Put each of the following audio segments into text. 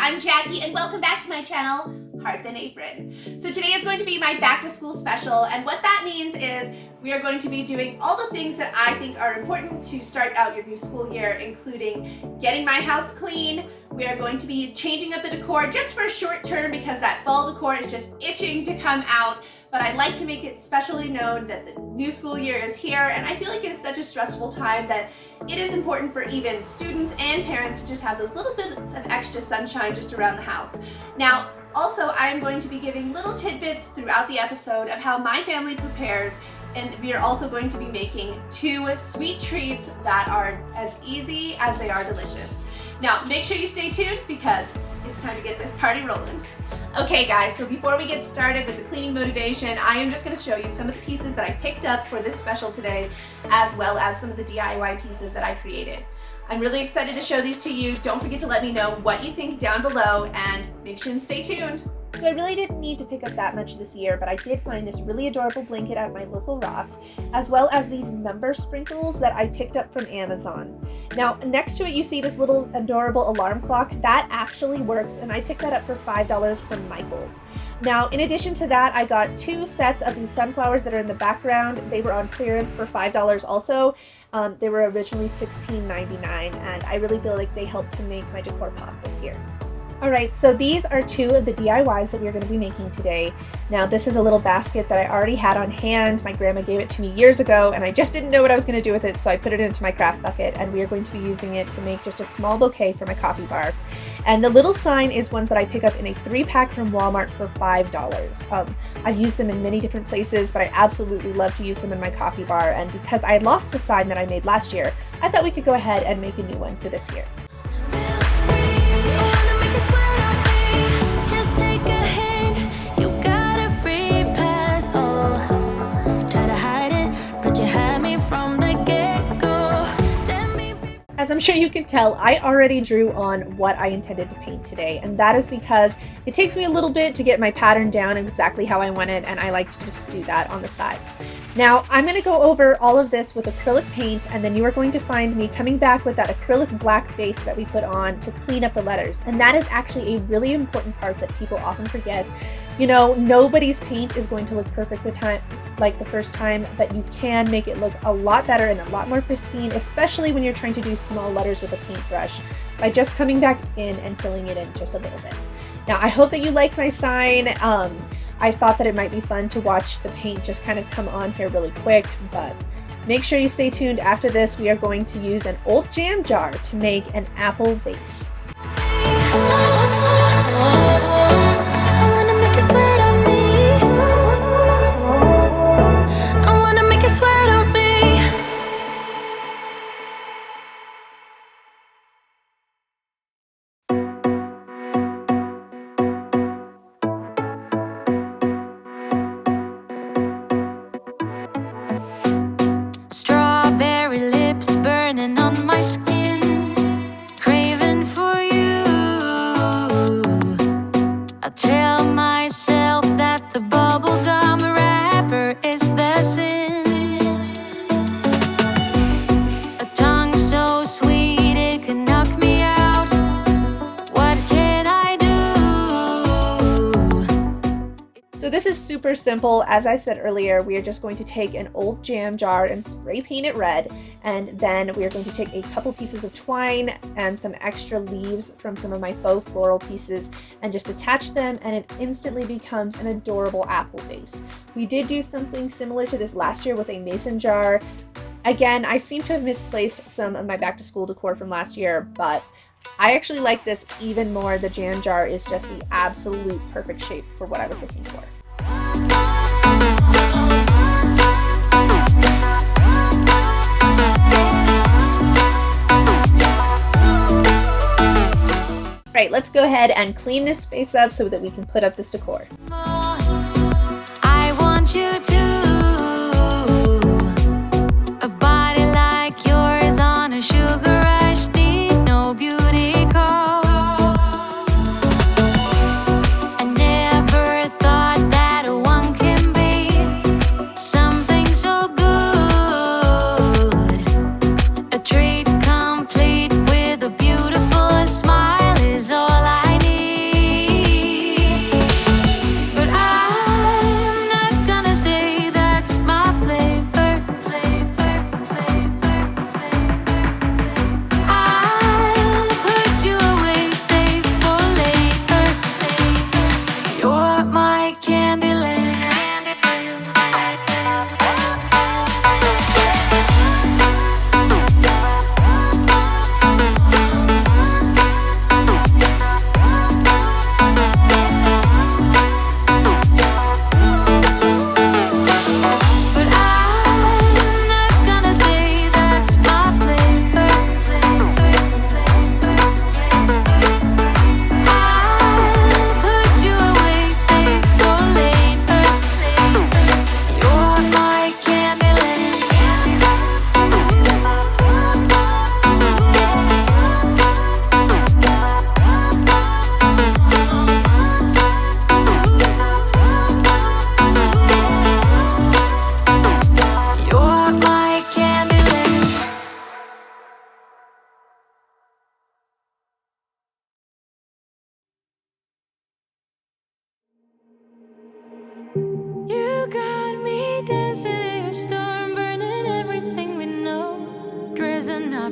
I'm Jackie and welcome back to my channel, Hearth and Apron. So today is going to be my back to school special, and what that means is we are going to be doing all the things that I think are important to start out your new school year, including getting my house clean. We are going to be changing up the decor just for a short term because that fall decor is just itching to come out, but I'd like to make it specially known that the new school year is here, and I feel like it's such a stressful time that it is important for even students and parents to just have those little bits of extra sunshine just around the house. Now, also, I'm going to be giving little tidbits throughout the episode of how my family prepares, and we are also going to be making 2 sweet treats that are as easy as they are delicious. Now, make sure you stay tuned because it's time to get this party rolling. Okay guys, so before we get started with the cleaning motivation, I am just going to show you some of the pieces that I picked up for this special today, as well as some of the DIY pieces that I created. I'm really excited to show these to you. Don't forget to let me know what you think down below, and make sure and stay tuned. So I really didn't need to pick up that much this year, but I did find this really adorable blanket at my local Ross, as well as these number sprinkles that I picked up from Amazon. Now, next to it you see this little adorable alarm clock. That actually works, and I picked that up for $5 from Michael's. Now, in addition to that, I got 2 sets of these sunflowers that are in the background. They were on clearance for $5 also. They were originally $16.99, and I really feel like they helped to make my decor pop this year. Alright, so these are 2 of the DIYs that we're going to be making today. Now, this is a little basket that I already had on hand. My grandma gave it to me years ago, and I just didn't know what I was going to do with it, so I put it into my craft bucket, and we are going to be using it to make just a small bouquet for my coffee bar. And the little sign is ones that I pick up in a 3-pack from Walmart for $5. I've used them in many different places, but I absolutely love to use them in my coffee bar, and because I had lost the sign that I made last year, I thought we could go ahead and make a new one for this year. As I'm sure you can tell, I already drew on what I intended to paint today, and that is because it takes me a little bit to get my pattern down exactly how I want it, and I like to just do that on the side. Now, I'm going to go over all of this with acrylic paint, and then you are going to find me coming back with that acrylic black base that we put on to clean up the letters, and that is actually a really important part that people often forget. You know, nobody's paint is going to look perfect like the first time, but you can make it look a lot better and a lot more pristine, especially when you're trying to do small letters with a paintbrush, by just coming back in and filling it in just a little bit. Now, I hope that you like my sign. I thought that it might be fun to watch the paint just kind of come on here really quick, but make sure you stay tuned. After this, we are going to use an old jam jar to make an apple vase. Burning on my skin, craving for you. I tell myself that the bubblegum wrapper is the sin. A tongue so sweet it can knock me out. What can I do? So this is super simple. As I said earlier, we are just going to take an old jam jar and spray paint it red, and then we are going to take a couple pieces of twine and some extra leaves from some of my faux floral pieces and just attach them, and it instantly becomes an adorable apple vase. We did do something similar to this last year with a mason jar. Again, I seem to have misplaced some of my back to school decor from last year, but I actually like this even more. The jam jar is just the absolute perfect shape for what I was looking for. Right, let's go ahead and clean this space up so that we can put up this decor. I want you to. A body like yours on a sugar rush, need no beauty call. I never thought that one can be something so good. A treat complete with a beautiful smile is all I need.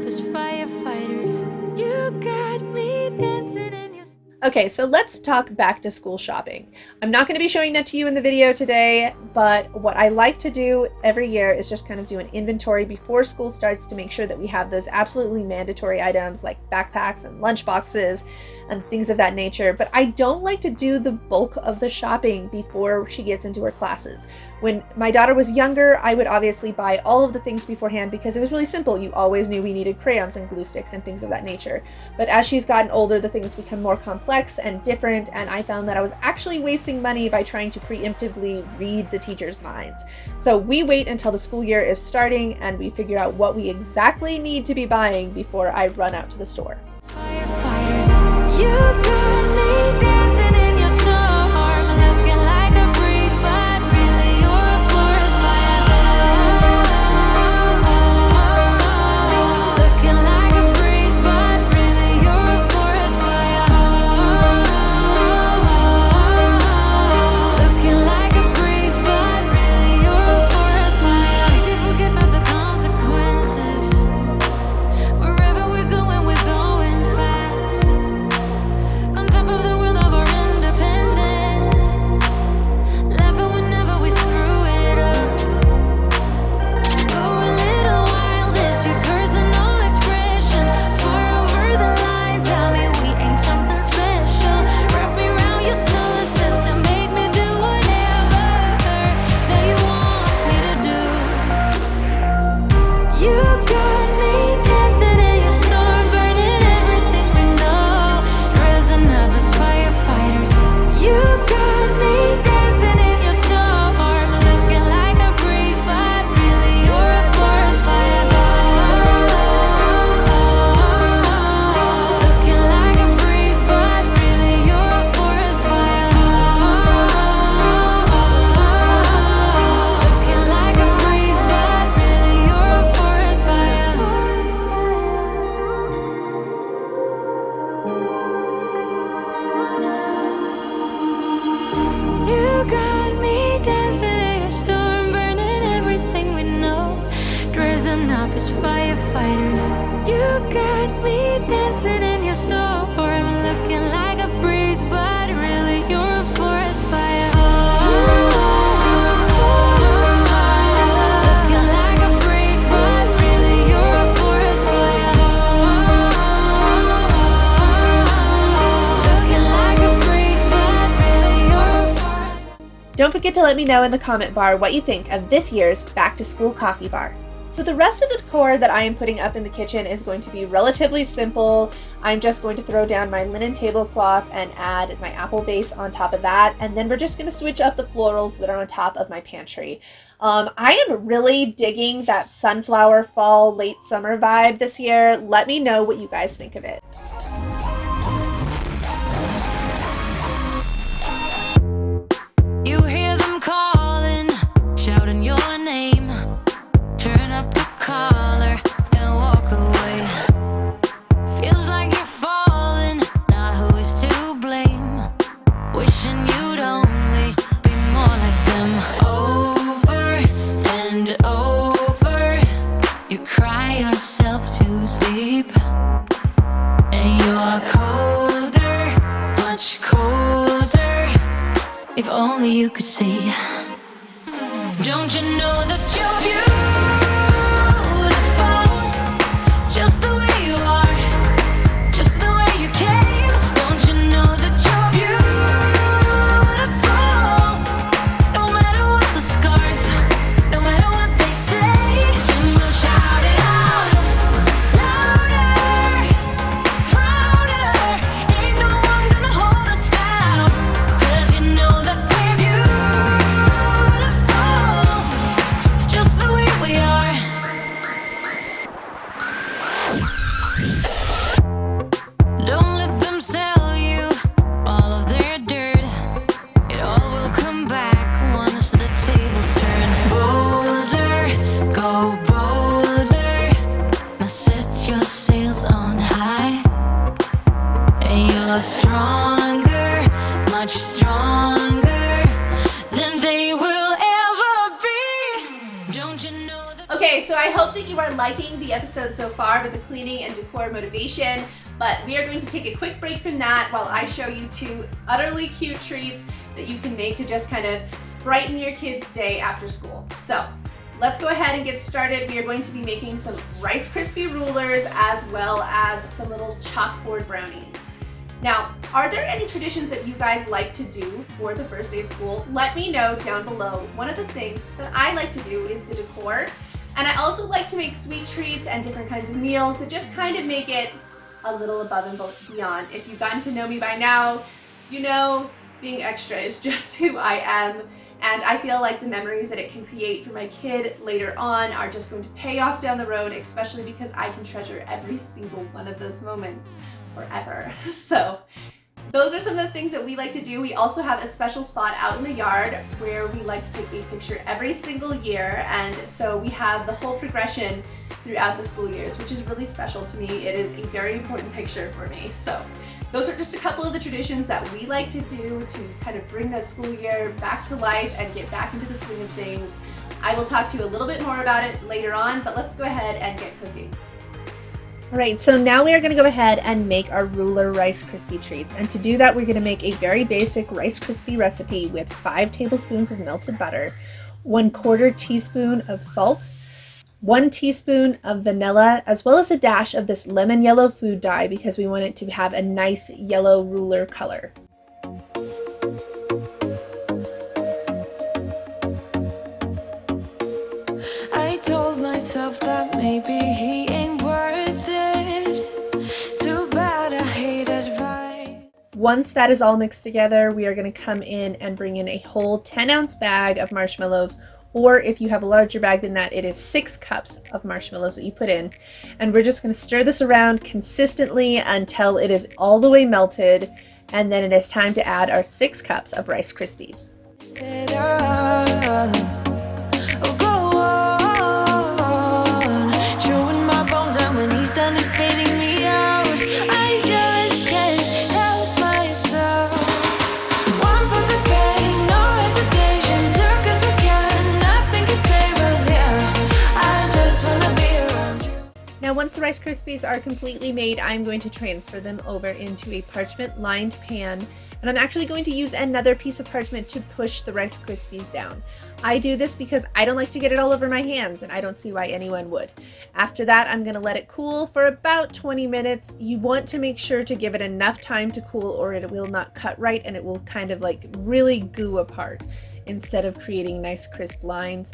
up as firefighters. You got me dancing in your... Okay, so let's talk back to school shopping. I'm not going to be showing that to you in the video today, but what I like to do every year is just kind of do an inventory before school starts to make sure that we have those absolutely mandatory items like backpacks and lunch boxes and things of that nature. But I don't like to do the bulk of the shopping before she gets into her classes. When my daughter was younger, I would obviously buy all of the things beforehand because it was really simple. You always knew we needed crayons and glue sticks and things of that nature. But as she's gotten older, the things become more complex and different, and I found that I was actually wasting money by trying to preemptively read the teachers' minds. So we wait until the school year is starting and we figure out what we exactly need to be buying before I run out to the store. Firefighters, you got me dancing in your storm, looking like a breeze, but really you're a forest fire. Looking like a breeze, but really you're a forest fire. Looking like a breeze, but really you're a forest fire. Maybe forget about the consequences. Wherever we're going fast. On top of the world of our independence. Laughing whenever we screw it up. Go a little wild, it's your personal expression. Far over the line, tell me we ain't something special. Wrap me around your solar system, make me do whatever that you want me to do. You got me dancing in your storm, burning everything we know, dressing up as firefighters. You got me dancing in your storm, looking like a breeze, but really you're a forest fire. Looking like a breeze, but really you're a forest fire. Looking like a breeze, but really you're a forest fire. You got me dancing in your storm, burning everything we know, dressing up as firefighters. You got me dancing in your storm, looking like a breeze, but really you're a forest fire. Looking like a breeze, but really you're a forest fire. Looking like a breeze, but really you're a forest fire. Don't forget to let me know in the comment bar what you think of this year's back to school coffee bar. So the rest of the decor that I am putting up in the kitchen is going to be relatively simple. I'm just going to throw down my linen tablecloth and add my Apple Vase on top of that, and then we're just going to switch up the florals that are on top of my pantry. I am really digging that sunflower fall late summer vibe this year. Let me know what you guys think of it. You hear them calling, shouting your name. Turn up the collar and walk away. Feels like you're falling, now who is to blame? Wishing you'd only be more like them. Over and over, you cry yourself to sleep. And you're colder, much colder. If only you could see. Don't you know that you're beautiful, just the way you are, just the way you came. Don't you know that you're beautiful, no matter what the scars, no matter what they say. And we'll shout it out, louder, prouder. Ain't no one gonna hold us down, 'cause you know that we're beautiful, just the way we are. Don't let them sell you all of their dirt. It all will come back once the tables turn. Bolder, go bolder. Now set your sails on high. And you're stronger, much stronger than they will ever be. Don't you know that? Okay, so I hope that you are liking the episode so far with the cleaning and decor motivation, but we are going to take a quick break from that while I show you 2 utterly cute treats that you can make to just kind of brighten your kids' day after school. So let's go ahead and get started. We are going to be making some Rice Krispie rulers as well as some little chalkboard brownies. Now, are there any traditions that you guys like to do for the first day of school? Let me know down below. One of the things that I like to do is the decor, and I also like to make sweet treats and different kinds of meals to just kind of make it a little above and beyond. If you've gotten to know me by now, you know being extra is just who I am, and I feel like the memories that it can create for my kid later on are just going to pay off down the road, especially because I can treasure every single one of those moments forever. So those are some of the things that we like to do. We also have a special spot out in the yard where we like to take a picture every single year, and so we have the whole progression throughout the school years, which is really special to me. It is a very important picture for me. So those are just a couple of the traditions that we like to do to kind of bring the school year back to life and get back into the swing of things. I will talk to you a little bit more about it later on, but let's go ahead and get cooking. Alright, so now we are going to go ahead and make our ruler Rice Krispie treats. And to do that, we're going to make a very basic Rice Krispie recipe with 5 tablespoons of melted butter, 1/4 teaspoon of salt, 1 teaspoon of vanilla, as well as a dash of this lemon yellow food dye because we want it to have a nice yellow ruler color. I told myself that maybe he ain't worth it. Too bad I hate advice. Once that is all mixed together, we are going to come in and bring in a whole 10-ounce bag of marshmallows, or if you have a larger bag than that, it is 6 cups of marshmallows that you put in. And we're just going to stir this around consistently until it is all the way melted, and then it is time to add our 6 cups of Rice Krispies. Now once the Rice Krispies are completely made, I'm going to transfer them over into a parchment lined pan, and I'm actually going to use another piece of parchment to push the Rice Krispies down. I do this because I don't like to get it all over my hands, and I don't see why anyone would. After that, I'm going to let it cool for about 20 minutes. You want to make sure to give it enough time to cool or it will not cut right and it will kind of like really goo apart instead of creating nice crisp lines.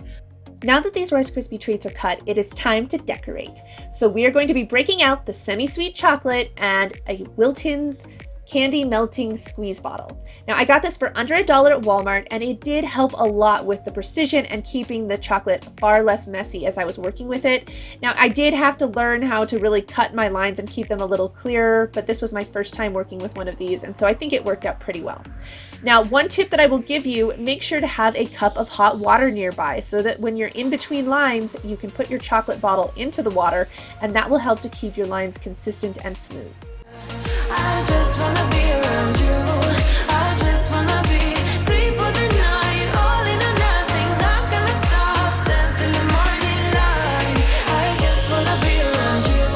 Now that these Rice Krispie treats are cut, it is time to decorate. So we are going to be breaking out the semi-sweet chocolate and a Wilton's candy melting squeeze bottle. Now I got this for under $1 at Walmart, and it did help a lot with the precision and keeping the chocolate far less messy as I was working with it. Now I did have to learn how to really cut my lines and keep them a little clearer, but this was my first time working with one of these, and so I think it worked out pretty well. Now one tip that I will give you, make sure to have a cup of hot water nearby so that when you're in between lines, you can put your chocolate bottle into the water, and that will help to keep your lines consistent and smooth. I just wanna be around you. I just wanna be free for the night, all in or nothing, not gonna stop, dance till the morning light. I just wanna be around you.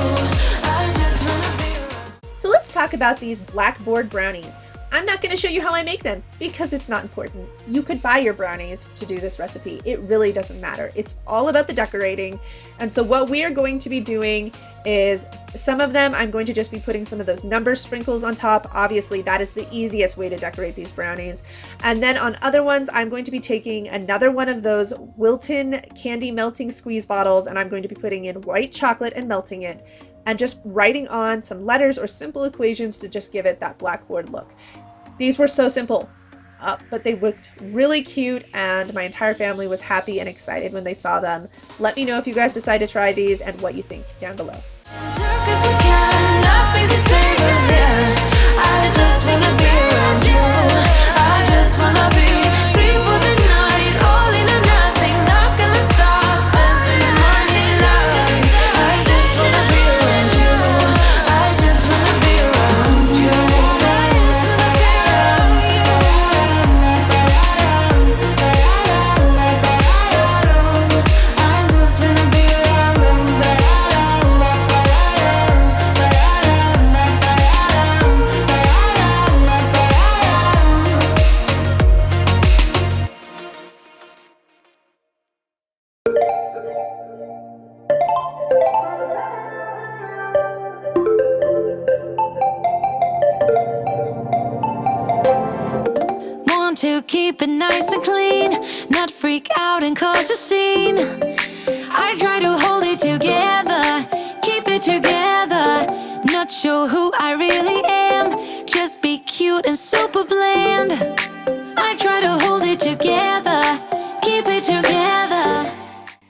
I just wanna be around. So let's talk about these Blackboard brownies. I'm not going to show you how I make them because it's not important. You could buy your brownies to do this recipe. It really doesn't matter. It's all about the decorating. And so what we are going to be doing is some of them I'm going to just be putting some of those number sprinkles on top. Obviously that is the easiest way to decorate these brownies. And then on other ones I'm going to be taking another one of those Wilton candy melting squeeze bottles, and I'm going to be putting in white chocolate and melting it, and just writing on some letters or simple equations to just give it that Blackboard look. These were so simple, but they looked really cute, and my entire family was happy and excited when they saw them. Let me know if you guys decide to try these and what you think down below. I just wanna be around you. I just wanna be free for the night, all in or nothing, not gonna stop, dance till the morning light. I just wanna be around you. I just wanna be around you. I just wanna be around you. I just wanna be around to keep it nice and clean, not freak out and cause a scene. I try to hold it together, keep it together, not sure who I really am, just be cute and super bland. I try to hold it together, keep it together.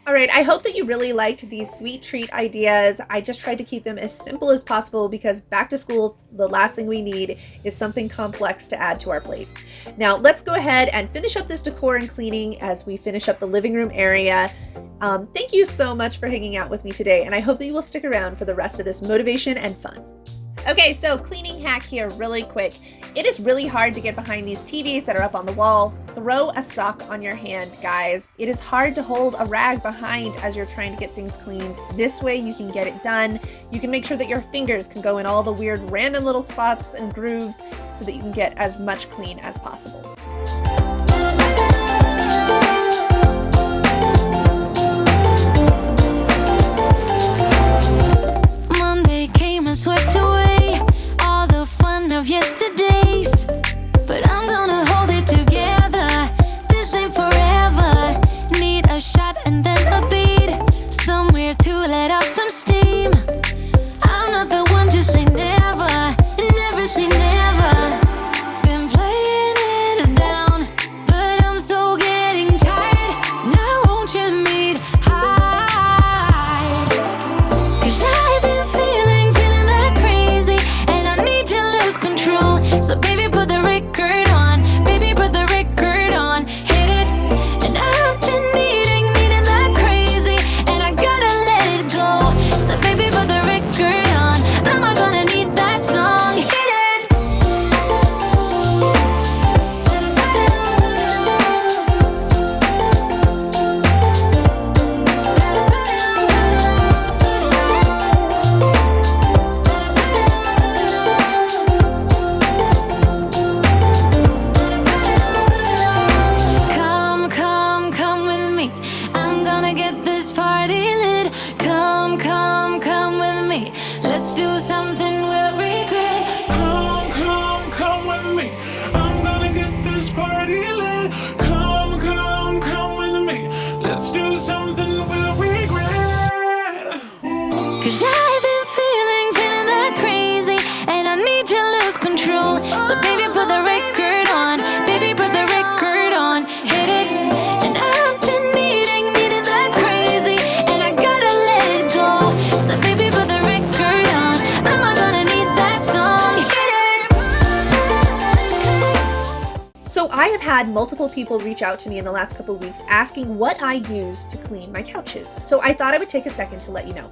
Alright, I hope that you really liked these sweet treat ideas. I just tried to keep them as simple as possible because back to school, the last thing we need is something complex to add to our plate. Now, let's go ahead and finish up this decor and cleaning as we finish up the living room area. Thank you so much for hanging out with me today, and I hope that you will stick around for the rest of this motivation and fun. Okay, so cleaning hack here really quick. It is really hard to get behind these TVs that are up on the wall. Throw a sock on your hand, guys. It is hard to hold a rag behind as you're trying to get things cleaned. This way you can get it done. You can make sure that your fingers can go in all the weird random little spots and grooves so that you can get as much clean as possible. Monday came and swept away all the fun of yesterdays, but I'm gonna hold it together. This ain't forever. Need a shot and then a beat, somewhere to let out some steam. I'm not the one to say never, never say never. Been playing it down, but I'm so getting tired. Now won't you meet high? 'Cause I've been feeling that crazy, and I need to lose control. So baby, put the record on, baby, put the record on, hit it. And I've been needing that crazy, and I gotta let it go. So baby, put the record on, I'm not gonna need that song, hit it. Come with me. I'm gonna get this party lit. Come with me. Let's do something we'll regret. Come with me. I'm gonna get this party lit. Come with me. Let's do something we'll regret. 'Cause I've been feeling that crazy, and I need to lose control. So baby, put the record on, baby, put the record on, hit it. And I've been needing that crazy, and I gotta let it go. So baby, put the record on, I'm not gonna need that song, hit it. So I have had multiple people reach out to me in the last couple of weeks asking what I use to clean my couches. So I thought I would take a second to let you know.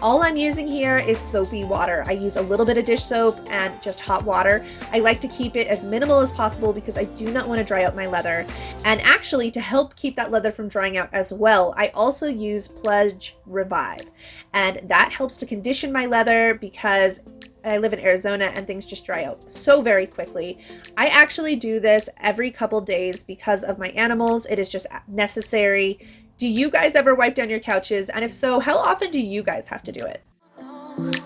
All I'm using here is soapy water. I use a little bit of dish soap and just hot water. I like to keep it as minimal as possible because I do not want to dry out my leather. And actually, to help keep that leather from drying out as well, I also use Pledge Revive. And that helps to condition my leather because I live in Arizona and things just dry out so very quickly. I actually do this every couple days because of my animals. It is just necessary. Do you guys ever wipe down your couches? And if so, how often do you guys have to do it?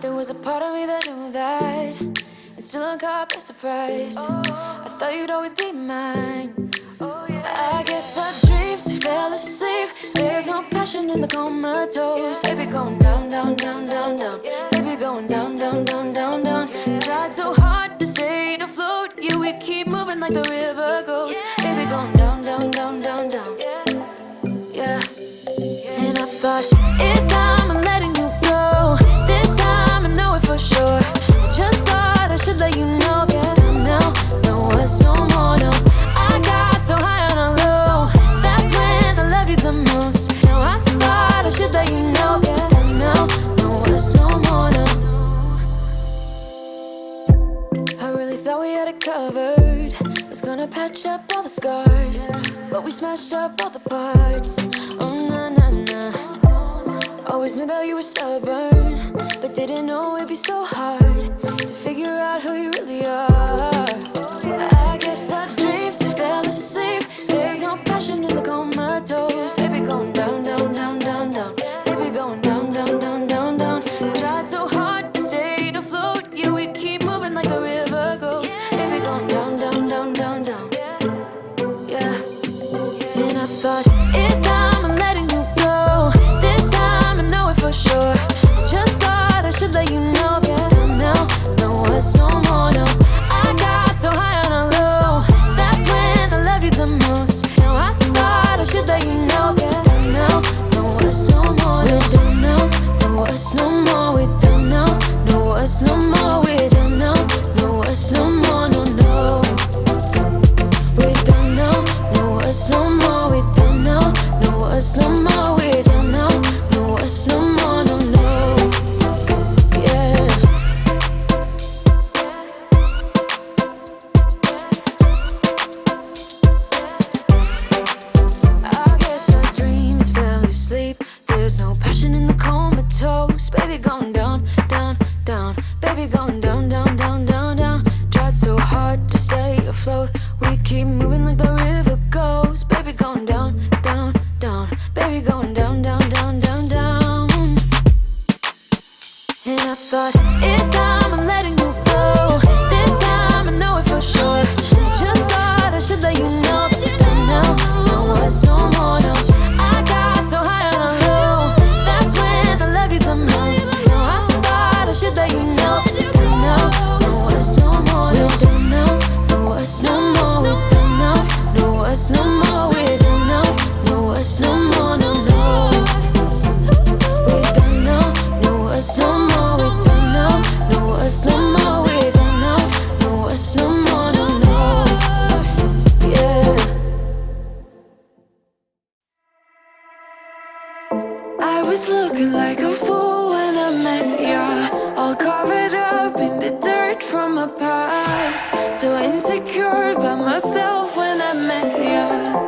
There was a part of me that knew that, and still I'm caught by surprise. I thought you'd always be mine. I guess our dreams fell asleep. There's no passion in the comatose. Baby going down, down, down, down, down. Baby going down, down, down, down, down. Tried so hard to stay afloat. Yeah, we keep moving like the river goes. Baby going down, down, down, down, down. Yeah. And I thought, it's time I'm letting you go. This time I know it for sure. I just thought I should let you know. Yeah, now, no words, no more, no. I got so high on a low. That's when I loved you the most. Now I thought I should let you know. Yeah, now, no words, no more, no. I really thought we had it covered. Was gonna patch up all the scars, but we smashed up all the parts. Oh, na, na, na. Always knew that you were stubborn, but didn't know it'd be so hard to figure out who you really are. I guess our dreams fell asleep. There's no passion in the comatose. Baby going down, down, down, down, down. Baby going down, down, down, down, down. Tried so hard to stay afloat. Yeah, we keep moving like the river goes. Baby going down, down, down, down, down. to stay afloat. We keep moving like the river goes. Baby going down, down, down. Baby going down, down, down, down, down. And I thought, it's time I'm letting you go. This time I know it for sure. Just thought I should let you know. But now, no words no more, no. I got so high on a low. That's when I loved you the most. No, I thought I should let you know. But now, no words no more, no. We don't know, no words no more. We don't know, no words no more. We don't know, no words no more, no, no. We don't know, no words no more. No more, we don't know, no words no more, no, no, yeah. I was looking like a fool when I met ya, all covered up in the dirt from my past. So insecure by myself when I met ya.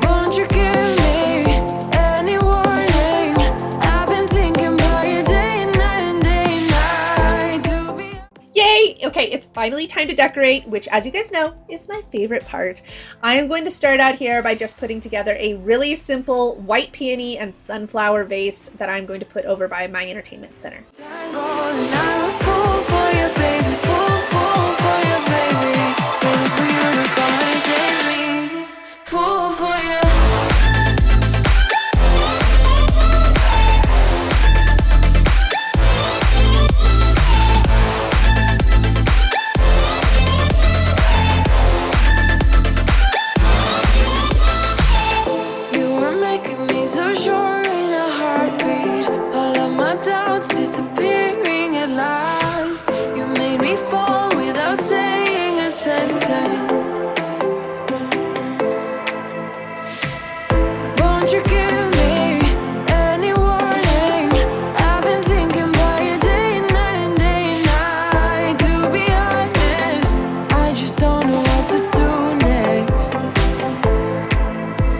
Won't you give me any warning? I've been thinking about you day and night to be. Yay! Okay, it's finally time to decorate, which, as you guys know, is my favorite part. I am going to start out here by just putting together a really simple white peony and sunflower vase that I'm going to put over by my entertainment center. Tango, and I'm a fool for you, baby. Fool for you, baby. Waiting for you to come and save me. Fool for you. You were making me so sure in a heartbeat. All of my doubts disappearing at last. You made me fall without saying a sentence. Won't you give me any warning? I've been thinking about you day and night to be honest, I just don't know what to do next.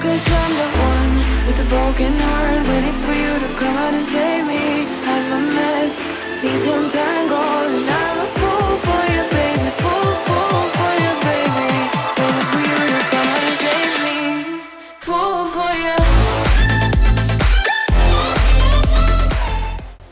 Cause I'm the one with a broken heart, waiting for you to come out and save me. I'm a mess, need to untangle, and I'm a fool for you, baby. Fool for you, baby. Waiting for you to come out and save me. Fool for you.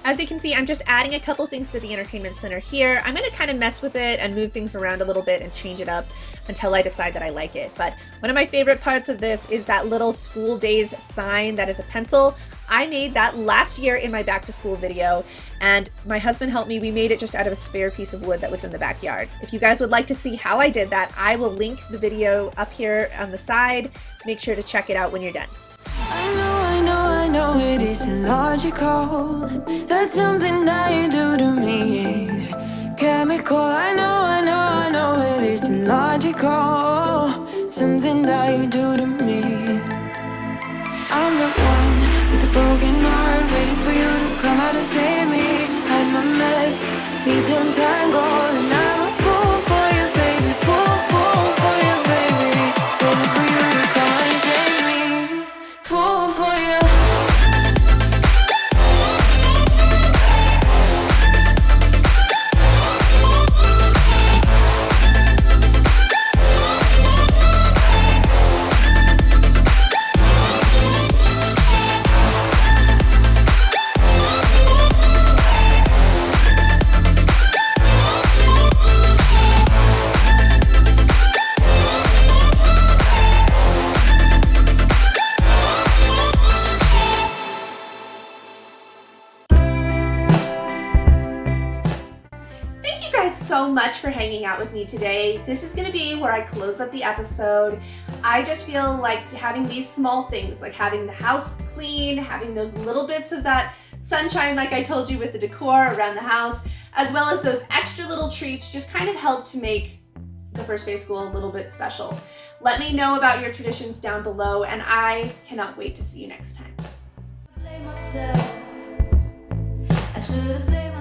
As you can see, I'm just adding a couple things to the entertainment center here. I'm going to kind of mess with it and move things around a little bit and change it up until I decide that I like it. But one of my favorite parts of this is that little school days sign that is a pencil. I made that last year in my back to school video, and my husband helped me. We made it just out of a spare piece of wood that was in the backyard. If you guys would like to see how I did that, I will link the video up here on the side. Make sure to check it out when you're done. I know it isn't logical. That's something that you do to me is chemical. I know it isn't logical. Something that you do to me. I'm the one with a broken heart, waiting for you to come out and save me. I'm a mess, need to untangle, and I'm a fool for you, baby. Fool for you, baby. Waiting for you to come out and save me. Fool for you. So much for hanging out with me today. This is going to be where I close up the episode. I just feel like having these small things, like having the house clean, having those little bits of that sunshine like I told you with the decor around the house, as well as those extra little treats, just kind of help to make the first day of school a little bit special. Let me know about your traditions down below, and I cannot wait to see you next time. I should have blamed